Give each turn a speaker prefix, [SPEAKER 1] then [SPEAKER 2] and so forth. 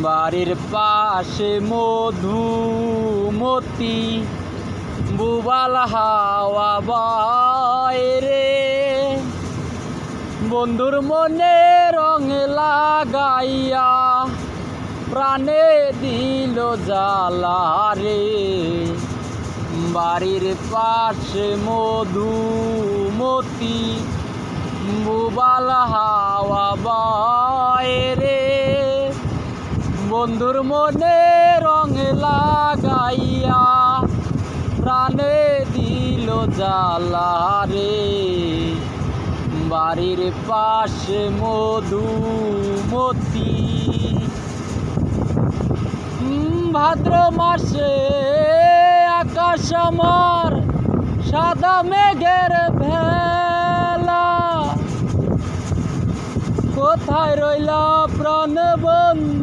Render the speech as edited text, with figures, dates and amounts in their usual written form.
[SPEAKER 1] বাড়ির পাশে মধুমতি বুবাল হাওয়া বাইরে বন্ধুর মনে রং লাগাইয়া প্রাণে দিল জ্বালা রে। বাড়ির পাশে মধুমতি বুবাল হাওয়া বাইরে বন্ধুর মনে রং লাগাইয়া প্রাণে দিল জ্বালা রে। বাড়ির পাশে মধুমতি ভাদ্র মাসে আকাশ আমার সাদা মেঘের ভেলা কোথায় রইলা প্রাণ বন্ধু।